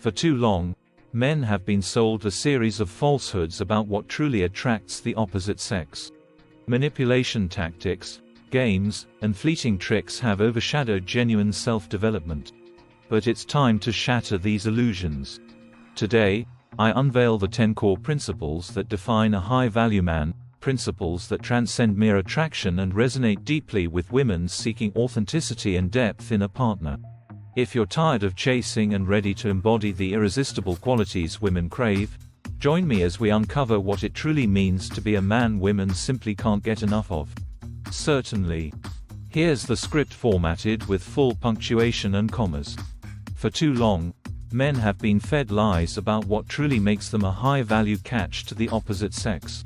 For too long, men have been sold a series of falsehoods about what truly attracts the opposite sex. Manipulation tactics, games, and fleeting tricks have overshadowed genuine self-development. But it's time to shatter these illusions. Today, I unveil the 10 core principles that define a high-value man, principles that transcend mere attraction and resonate deeply with women seeking authenticity and depth in a partner. If you're tired of chasing and ready to embody the irresistible qualities women crave, join me as we uncover what it truly means to be a man women simply can't get enough of. Certainly. Here's the script formatted with full punctuation and commas. For too long, men have been fed lies about what truly makes them a high-value catch to the opposite sex.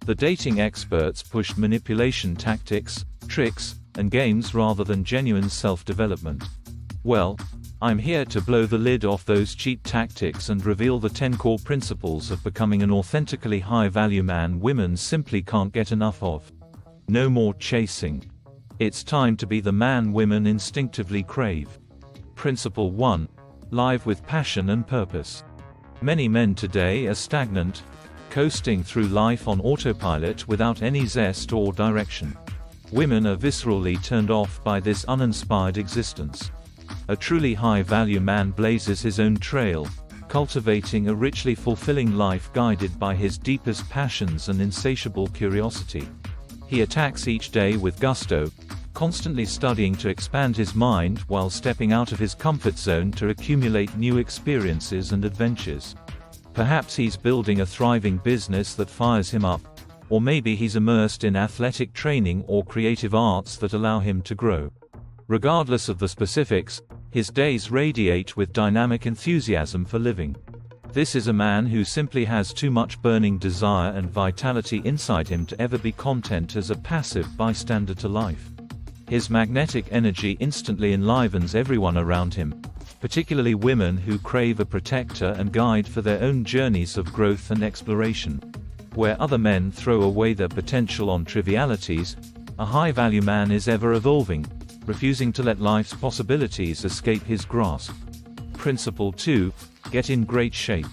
The dating experts pushed manipulation tactics, tricks, and games rather than genuine self-development. Well, I'm here to blow the lid off those cheap tactics and reveal the 10 core principles of becoming an authentically high-value man women simply can't get enough of. No more chasing. It's time to be the man women instinctively crave. Principle 1. Live with passion and purpose. Many men today are stagnant, coasting through life on autopilot without any zest or direction. Women are viscerally turned off by this uninspired existence. A truly high-value man blazes his own trail, cultivating a richly fulfilling life guided by his deepest passions and insatiable curiosity. He attacks each day with gusto, constantly studying to expand his mind while stepping out of his comfort zone to accumulate new experiences and adventures. Perhaps he's building a thriving business that fires him up, or maybe he's immersed in athletic training or creative arts that allow him to grow. Regardless of the specifics, his days radiate with dynamic enthusiasm for living. This is a man who simply has too much burning desire and vitality inside him to ever be content as a passive bystander to life. His magnetic energy instantly enlivens everyone around him, particularly women who crave a protector and guide for their own journeys of growth and exploration. Where other men throw away their potential on trivialities, a high-value man is ever evolving, refusing to let life's possibilities escape his grasp. Principle 2. Get in great shape.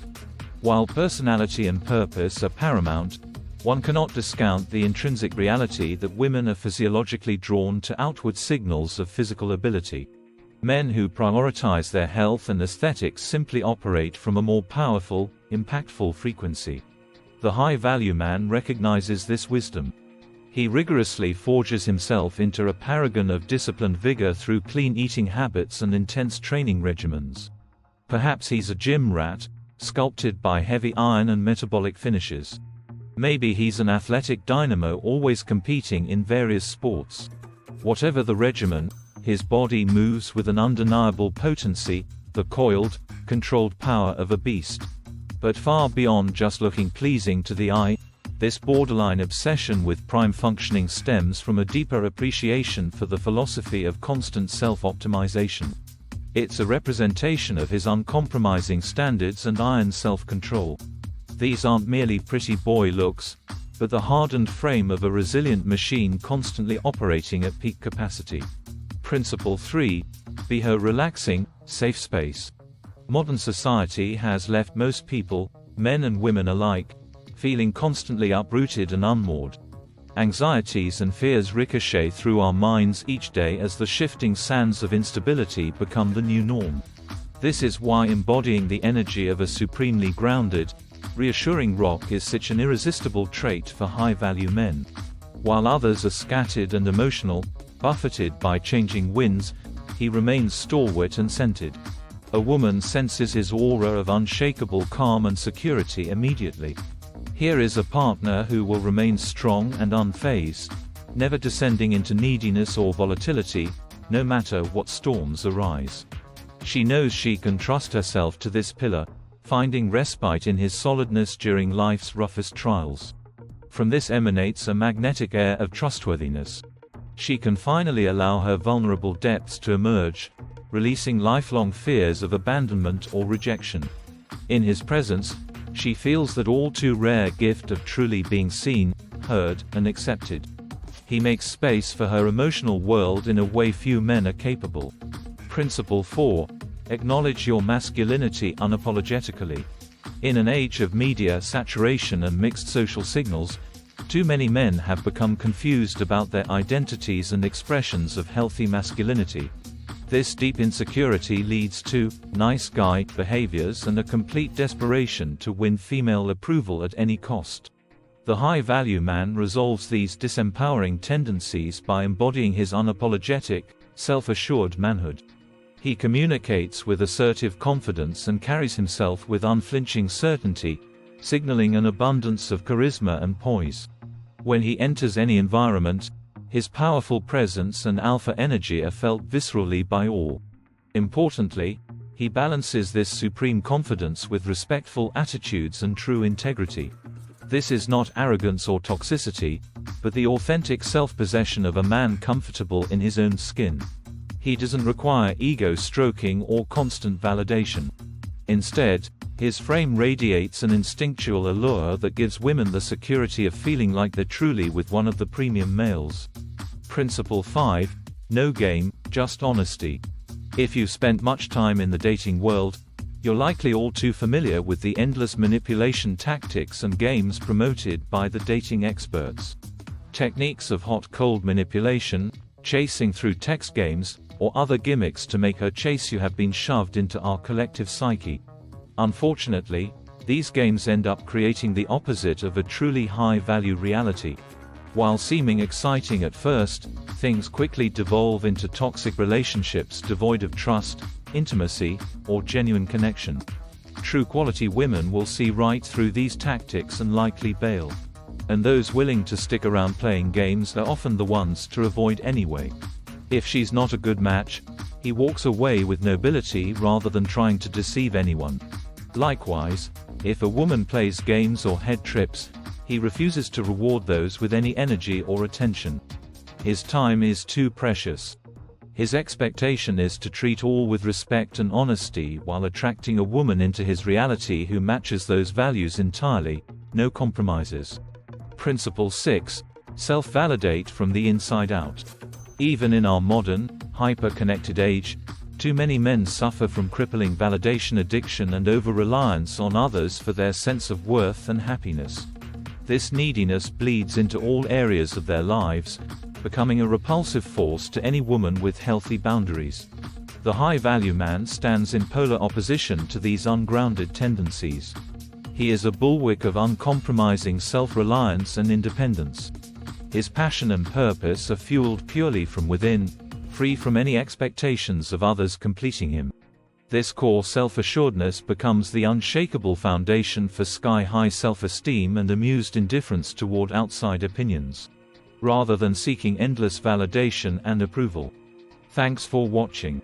While personality and purpose are paramount, one cannot discount the intrinsic reality that women are physiologically drawn to outward signals of physical ability. Men who prioritize their health and aesthetics simply operate from a more powerful, impactful frequency. The high-value man recognizes this wisdom. He rigorously forges himself into a paragon of disciplined vigor through clean eating habits and intense training regimens. Perhaps he's a gym rat, sculpted by heavy iron and metabolic finishes. Maybe he's an athletic dynamo always competing in various sports. Whatever the regimen, his body moves with an undeniable potency, the coiled, controlled power of a beast. But far beyond just looking pleasing to the eye, this borderline obsession with prime functioning stems from a deeper appreciation for the philosophy of constant self-optimization. It's a representation of his uncompromising standards and iron self-control. These aren't merely pretty boy looks, but the hardened frame of a resilient machine constantly operating at peak capacity. Principle 3. Be her relaxing, safe space. Modern society has left most people, men and women alike, feeling constantly uprooted and unmoored. Anxieties and fears ricochet through our minds each day as the shifting sands of instability become the new norm. This is why embodying the energy of a supremely grounded, reassuring rock is such an irresistible trait for high-value men. While others are scattered and emotional, buffeted by changing winds, he remains stalwart and centered. A woman senses his aura of unshakable calm and security immediately. Here is a partner who will remain strong and unfazed, never descending into neediness or volatility, no matter what storms arise. She knows she can trust herself to this pillar, finding respite in his solidness during life's roughest trials. From this emanates a magnetic air of trustworthiness. She can finally allow her vulnerable depths to emerge, releasing lifelong fears of abandonment or rejection. In his presence, she feels that all too rare gift of truly being seen, heard, and accepted. He makes space for her emotional world in a way few men are capable. Principle 4. Acknowledge your masculinity unapologetically. In an age of media saturation and mixed social signals, too many men have become confused about their identities and expressions of healthy masculinity. This deep insecurity leads to nice guy behaviors and a complete desperation to win female approval at any cost. The high-value man resolves these disempowering tendencies by embodying his unapologetic, self-assured manhood. He communicates with assertive confidence and carries himself with unflinching certainty, signaling an abundance of charisma and poise. When he enters any environment, his powerful presence and alpha energy are felt viscerally by all. Importantly, he balances this supreme confidence with respectful attitudes and true integrity. This is not arrogance or toxicity, but the authentic self-possession of a man comfortable in his own skin. He doesn't require ego-stroking or constant validation. Instead, his frame radiates an instinctual allure that gives women the security of feeling like they're truly with one of the premium males. Principle 5. No game, just honesty. If you've spent much time in the dating world, you're likely all too familiar with the endless manipulation tactics and games promoted by the dating experts. Techniques of hot-cold manipulation, chasing through text games, or other gimmicks to make her chase you have been shoved into our collective psyche. Unfortunately, these games end up creating the opposite of a truly high-value reality. While seeming exciting at first, things quickly devolve into toxic relationships devoid of trust, intimacy, or genuine connection. True quality women will see right through these tactics and likely bail. And those willing to stick around playing games are often the ones to avoid anyway. If she's not a good match, he walks away with nobility rather than trying to deceive anyone. Likewise, if a woman plays games or head trips, he refuses to reward those with any energy or attention. His time is too precious. His expectation is to treat all with respect and honesty while attracting a woman into his reality who matches those values entirely, no compromises. Principle 6. Self-validate from the inside out. Even in our modern, hyper-connected age, too many men suffer from crippling validation addiction and over-reliance on others for their sense of worth and happiness. This neediness bleeds into all areas of their lives, becoming a repulsive force to any woman with healthy boundaries. The high-value man stands in polar opposition to these ungrounded tendencies. He is a bulwark of uncompromising self-reliance and independence. His passion and purpose are fueled purely from within, free from any expectations of others completing him. This core self-assuredness becomes the unshakable foundation for sky-high self-esteem and amused indifference toward outside opinions, rather than seeking endless validation and approval. Thanks for watching.